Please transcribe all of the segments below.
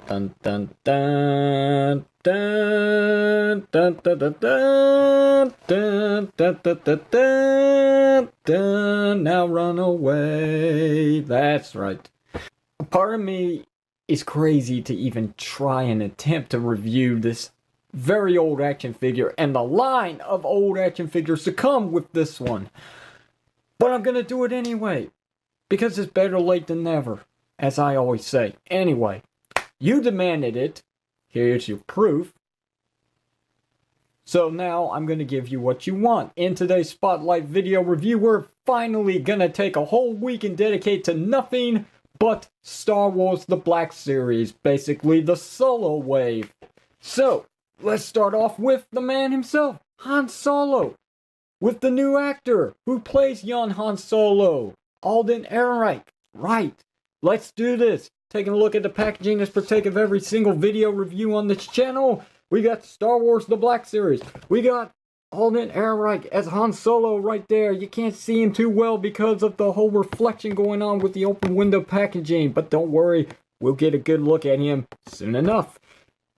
Dun dun dun dun dun dun dun dun dun dun dun dun dun dun. Now run away. That's right. Part of me is crazy to even try and attempt to review this very old action figure and the line of old action figures to come with this one. But I'm gonna do it anyway, because it's better late than never, as I always say. Anyway, you demanded it. Here's your proof. So now I'm going to give you what you want. In today's Spotlight video review, we're finally going to take a whole week and dedicate to nothing but Star Wars The Black Series. Basically, the Solo wave. So, let's start off with the man himself, Han Solo. With the new actor who plays young Han Solo, Alden Ehrenreich. Right, let's do this. Taking a look at the packaging as per take of every single video review on this channel. We got Star Wars The Black Series. We got Alden Ehrenreich as Han Solo right there. You can't see him too well because of the whole reflection going on with the open window packaging. But don't worry, we'll get a good look at him soon enough.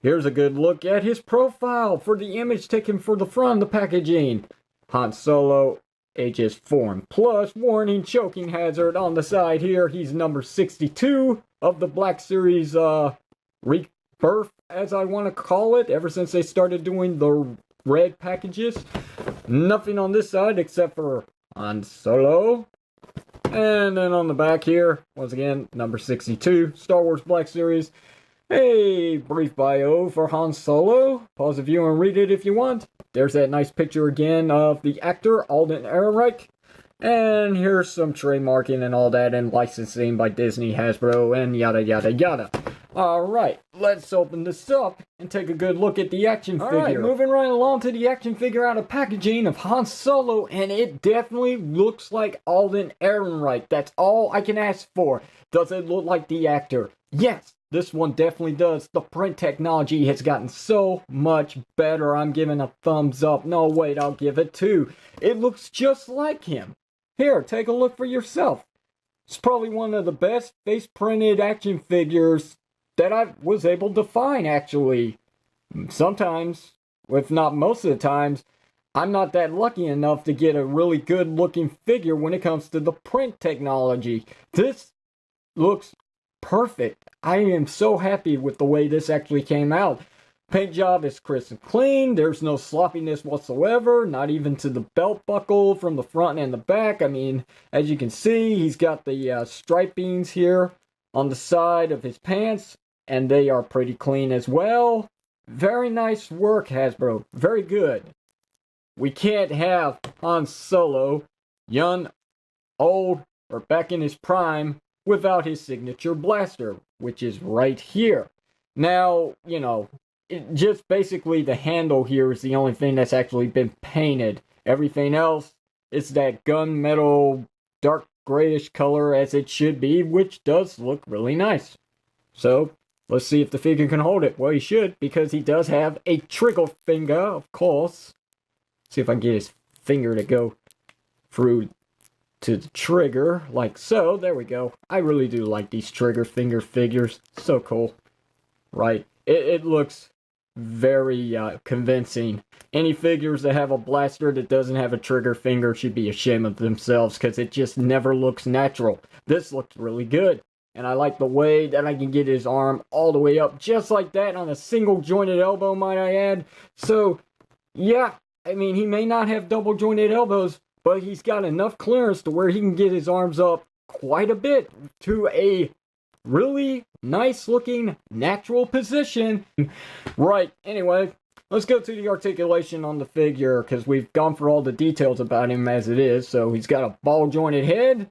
Here's a good look at his profile for the image taken for the front of the packaging. Han Solo, ages form plus, warning, choking hazard on the side here. He's number 62 of the Black Series rebirth, as I want to call it, ever since they started doing the red packages. Nothing on this side except for Han Solo. And then on the back here, once again, number 62, Star Wars Black Series. A brief bio for Han Solo. Pause the video and read it if you want. There's that nice picture again of the actor, Alden Ehrenreich. And here's some trademarking and all that, and licensing by Disney, Hasbro, and yada yada yada. Alright, let's open this up and take a good look at the action figure. Alright, moving right along to the action figure out of packaging of Han Solo, and it definitely looks like Alden Ehrenreich. That's all I can ask for. Does it look like the actor? Yes. This one definitely does. The print technology has gotten so much better. I'm giving a thumbs up. No, wait, I'll give it 2. It looks just like him. Here, take a look for yourself. It's probably one of the best face-printed action figures that I was able to find, actually. Sometimes, if not most of the times, I'm not that lucky enough to get a really good-looking figure when it comes to the print technology. This looks perfect. I am so happy with the way this actually came out. Paint job is crisp and clean. There's no sloppiness whatsoever, not even to the belt buckle from the front and the back. I mean, as you can see, he's got the stripings here on the side of his pants, and they are pretty clean as well. Very nice work, Hasbro. Very good. We can't have Han Solo, young, old, or back in his prime, without his signature blaster, which is right here. Now, you know, just basically the handle here is the only thing that's actually been painted. Everything else is that gunmetal dark grayish color as it should be, which does look really nice. So, let's see if the figure can hold it. Well, he should, because he does have a trigger finger, of course. See if I can get his finger to go through to the trigger, like so. There we go. I really do like these trigger finger figures. So cool. Right. It looks very convincing. Any figures that have a blaster that doesn't have a trigger finger should be ashamed of themselves, because it just never looks natural. This looks really good. And I like the way that I can get his arm all the way up just like that on a single jointed elbow, might I add. So, yeah. I mean, he may not have double jointed elbows, but he's got enough clearance to where he can get his arms up quite a bit to a really nice looking natural position. Right, anyway, let's go to the articulation on the figure, because we've gone for all the details about him as it is. So he's got a ball jointed head.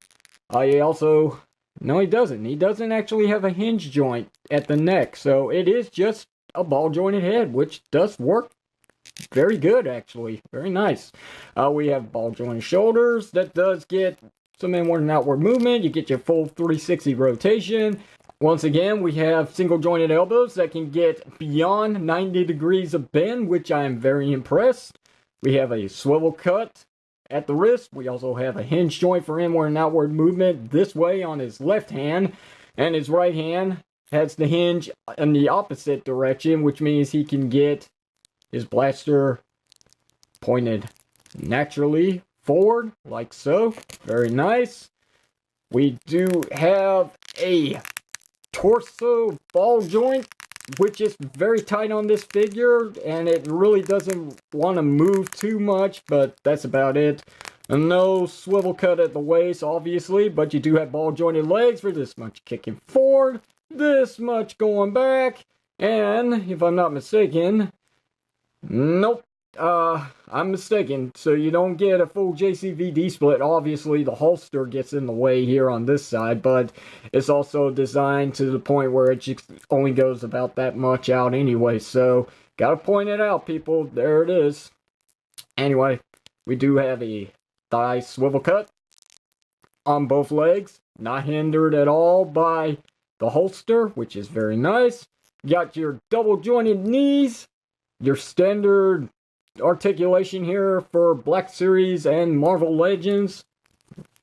He also, no he doesn't. He doesn't actually have a hinge joint at the neck. So it is just a ball jointed head, which does work very good, actually. Very nice. We have ball jointed shoulders. That does get some inward and outward movement. You get your full 360 rotation. Once again, we have single jointed elbows that can get beyond 90 degrees of bend, which I am very impressed. We have a swivel cut at the wrist. We also have a hinge joint for inward and outward movement this way on his left hand, and his right hand has the hinge in the opposite direction, which means he can get his blaster pointed naturally forward, like so. Very nice. We do have a torso ball joint, which is very tight on this figure, and it really doesn't want to move too much, but that's about it. And no swivel cut at the waist, obviously, but you do have ball jointed legs for this much kicking forward, this much going back, and if I'm not mistaken, nope, I'm mistaken. So you don't get a full JCVD split. Obviously, the holster gets in the way here on this side, but it's also designed to the point where it just only goes about that much out anyway. So, gotta point it out, people. There it is. Anyway, we do have a thigh swivel cut on both legs. Not hindered at all by the holster, which is very nice. You got your double jointed knees. Your standard articulation here for Black Series and Marvel Legends.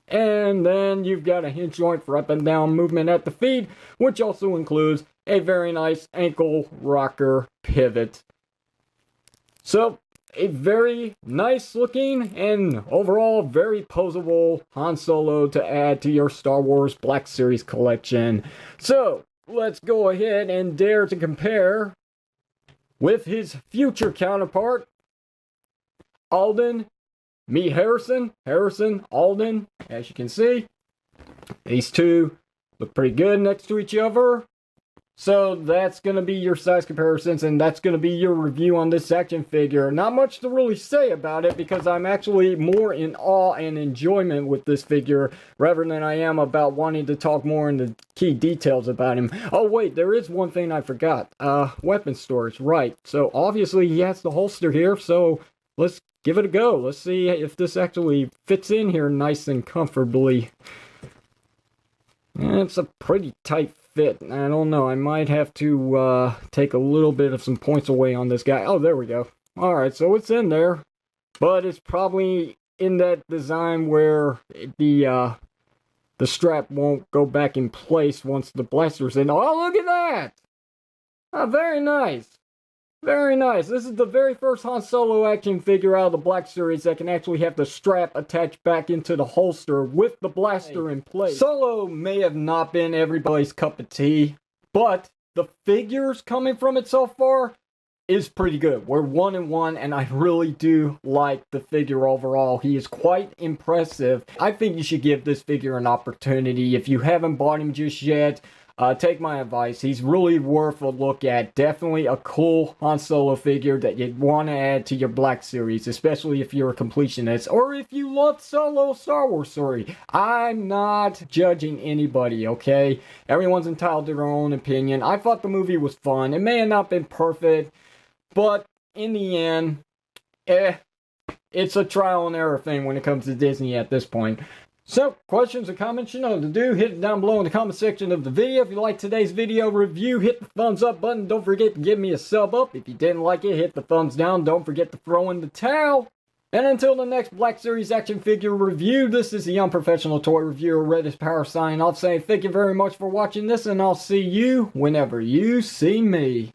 And then you've got a hinge joint for up and down movement at the feet, which also includes a very nice ankle rocker pivot. So, a very nice looking and overall very posable Han Solo to add to your Star Wars Black Series collection. So, let's go ahead and dare to compare with his future counterpart, Alden. Meet Harrison. Harrison, Alden. As you can see, these two look pretty good next to each other. So that's going to be your size comparisons, and that's going to be your review on this action figure. Not much to really say about it, because I'm actually more in awe and enjoyment with this figure, rather than I am about wanting to talk more in the key details about him. Oh wait, there is one thing I forgot. Weapon storage, right. So obviously he has the holster here, so let's give it a go. Let's see if this actually fits in here nice and comfortably. And it's a pretty tight fit. I don't know. I might have to take a little bit of some points away on this guy. Oh, there we go. Alright, so it's in there. But it's probably in that design where the strap won't go back in place once the blaster's in. Oh, look at that! Oh, very nice. Very nice. This is the very first Han Solo action figure out of the Black Series that can actually have the strap attached back into the holster with the blaster in place. Solo may have not been everybody's cup of tea, but the figures coming from it so far is pretty good. We're 1-1, and I really do like the figure overall. He is quite impressive. I think you should give this figure an opportunity. If you haven't bought him just yet, take my advice. He's really worth a look at. Definitely a cool Han Solo figure that you'd want to add to your Black Series, especially if you're a completionist, or if you love Solo Star Wars story. I'm not judging anybody, okay? Everyone's entitled to their own opinion. I thought the movie was fun. It may have not been perfect, but in the end, it's a trial and error thing when it comes to Disney at this point. So, questions or comments, you know what to do. Hit it down below in the comment section of the video. If you liked today's video review, hit the thumbs up button. Don't forget to give me a sub up. If you didn't like it, hit the thumbs down. Don't forget to throw in the towel. And until the next Black Series action figure review, this is the unprofessional toy reviewer Redis Power signing off, saying thank you very much for watching this, and I'll see you whenever you see me.